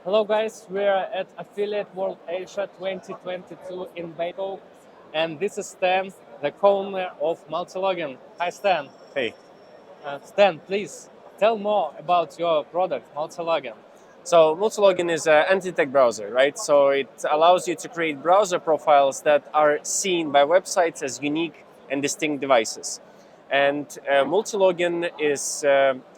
Hello guys, we are at Affiliate World Asia 2022 in Bangkok, and this is Stan, the co-owner of Multilogin. Hi Stan. Hey. Stan, please tell more about your product, Multilogin. So Multilogin is an anti-tech browser, right? So it allows you to create browser profiles that are seen by websites as unique and distinct devices. And Multilogin is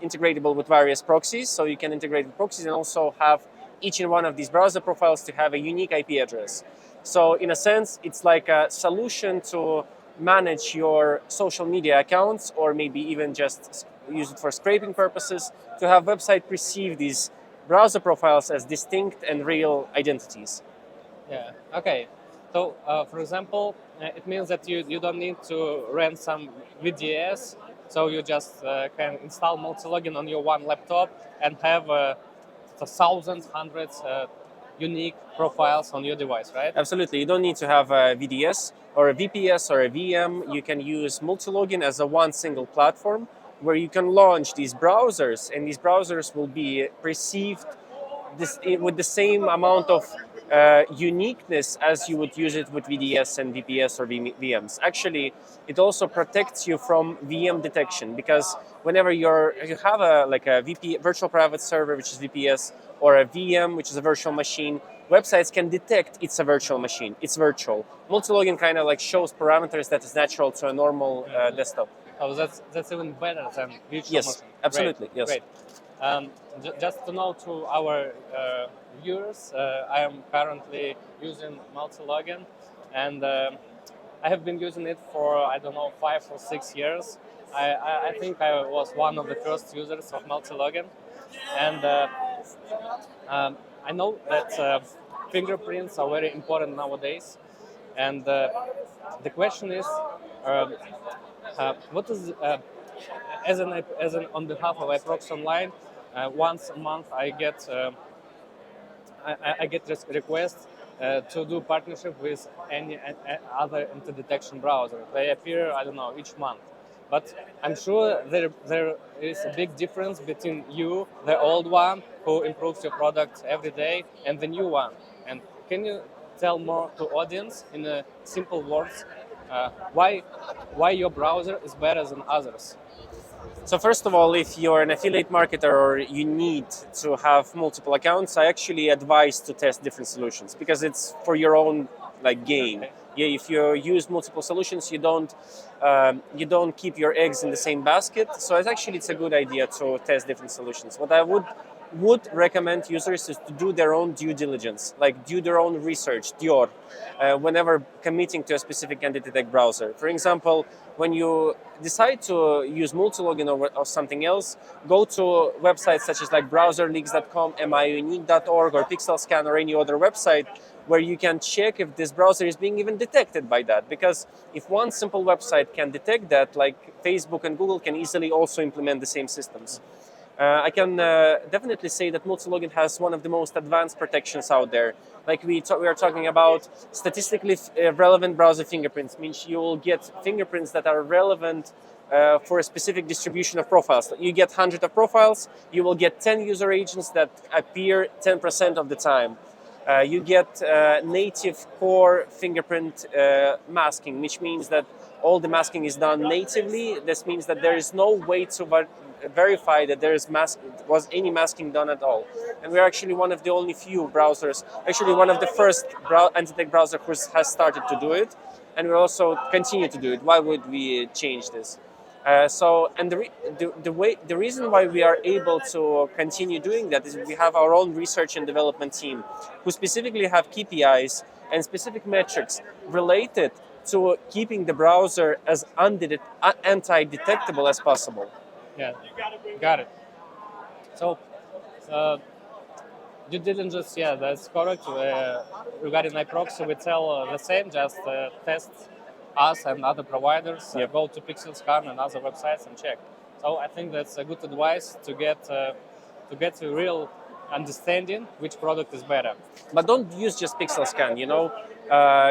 integratable with various proxies, so you can integrate with proxies and also have each and one of these browser profiles to have a unique IP address. So in a sense, it's like a solution to manage your social media accounts, or maybe even just use it for scraping purposes, to have website perceive these browser profiles as distinct and real identities. Yeah, okay. So, for example, it means that you don't need to rent some VDS, so you just can install Multilogin on your one laptop and have thousands, hundreds unique profiles on your device, right? Absolutely. You don't need to have a VDS or a VPS or a VM. You can use Multilogin as a one single platform where you can launch these browsers, and these browsers will be perceived with the same amount of uniqueness as you would use it with VDS and VPS or VMs. Actually, it also protects you from VM detection, because whenever you have a virtual private server, which is VPS, or a VM, which is a virtual machine, websites can detect it's a virtual machine. It's virtual. Multilogin kind of like shows parameters that is natural to a normal desktop. Oh, that's even better than virtual Yes, machine. absolutely. Great. Yes. Great. Just to know to our viewers, I am currently using Multilogin, and I have been using it for, I don't know, 5 or 6 years. I think I was one of the first users of Multilogin, and I know that fingerprints are very important nowadays, and the question is, what is as an on behalf of iProxy.online, once a month I get this request to do partnership with any other anti-detection browser. They appear, I don't know, each month. But I'm sure there is a big difference between you, the old one, who improves your product every day, and the new one. And can you tell more to audience in simple words why your browser is better than others? So first of all, if you're an affiliate marketer or you need to have multiple accounts, I actually advise to test different solutions, because it's for your own gain. Okay. Yeah, if you use multiple solutions, you don't keep your eggs in the same basket. So it's a good idea to test different solutions. What I would recommend users is to do their own due diligence, like do their own research, whenever committing to a specific anti-detect browser. For example, when you decide to use Multilogin or something else, go to websites such as like browserleaks.com, miunique.org, or PixelScan, or any other website where you can check if this browser is being even detected by that. Because if one simple website can detect that, like Facebook and Google can easily also implement the same systems. I can definitely say that Multilogin has one of the most advanced protections out there. Like we are talking about statistically relevant browser fingerprints, means you will get fingerprints that are relevant for a specific distribution of profiles. You get 100 of profiles, you will get 10 user agents that appear 10% of the time. You get native core fingerprint masking, which means that all the masking is done natively. This means that there is no way to verify that there was any masking done at all. And we're actually one of the only few browsers, actually one of the first anti-tech browser who has started to do it, and we also continue to do it. Why would we change this? The reason why we are able to continue doing that is we have our own research and development team who specifically have KPIs and specific metrics related to keeping the browser as anti-detectable as possible. Yeah, got it. So, due diligence, yeah, that's correct. Regarding iProxy, we tell the same, just test us and other providers, Yep. go to PixelScan and other websites and check. So I think that's a good advice to get a real understanding which product is better. But don't use just PixelScan.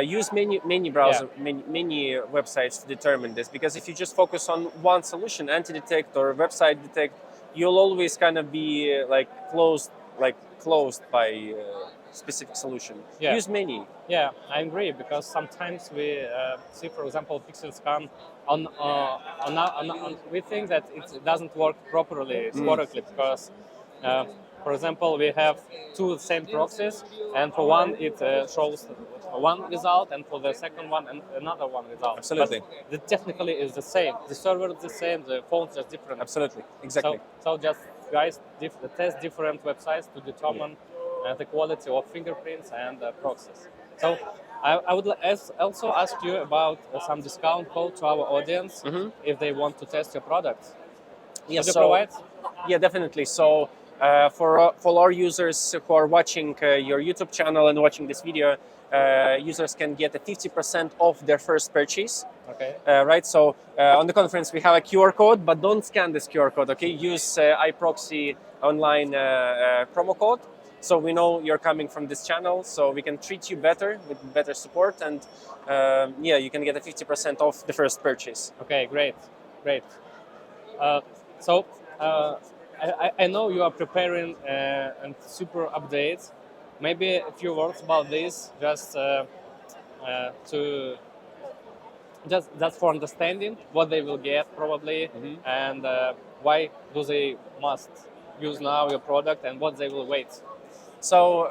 Use many browser, many websites to determine this. Because if you just focus on one solution, anti-detect or website detect, you'll always kind of be closed, closed by specific solution. Yeah. Use many. Yeah, I agree, because sometimes we see, for example, pixel scan we think that it doesn't work properly, correctly, because, for example, we have two same proxies, and for one it shows one result, and for the second one another one result. Absolutely. But the technically is the same. The server is the same. The phone's just different. Absolutely, exactly. So just guys test different websites to determine the quality of fingerprints and proxies. So I would also ask you about some discount code to our audience if they want to test your product. Yeah, Could you provide? Yeah, definitely. So for our users who are watching your YouTube channel and watching this video, users can get a 50% off their first purchase. Okay. Right. So on the conference we have a QR code, but don't scan this QR code. Okay. Use iProxy.online promo code. So we know you're coming from this channel, so we can treat you better with better support, and yeah, you can get a 50% off the first purchase. Okay, great. So I know you are preparing a super update. Maybe a few words about this, just for understanding what they will get probably, and why do they must use now your product, and what they will wait. So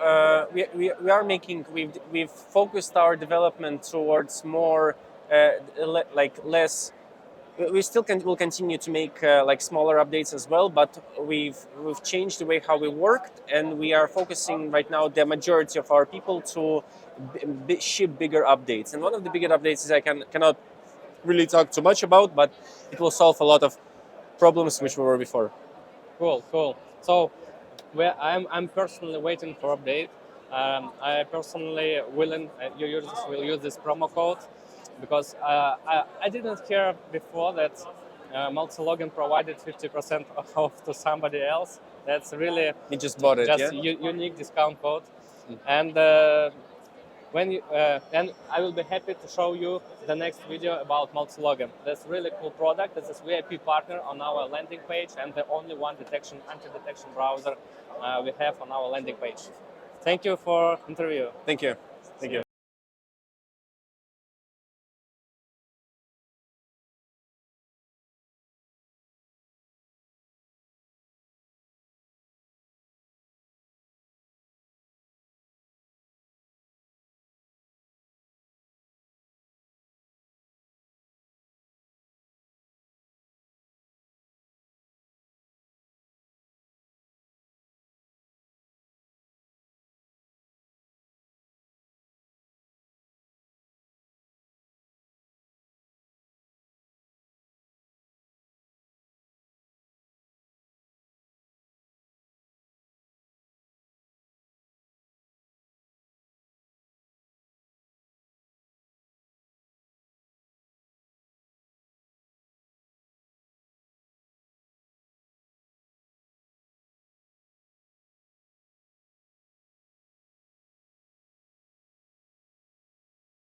we are making, we've focused our development towards more less. We still will continue to make like smaller updates as well, but we've changed the way how we worked, and we are focusing right now the majority of our people to ship bigger updates. And one of the bigger updates is I cannot really talk too much about, but it will solve a lot of problems which were before. Cool. So I'm personally waiting for update. I personally your users will use this promo code, because I didn't hear before that multi-login provided 50% off to somebody else. That's really You just bought it, just yeah? unique discount code. And when you and I will be happy to show you the next video about multi-login. That's really cool product. This is VIP partner on our landing page, and the only one anti-detection browser we have on our landing page. Thank you for interview. Thank you.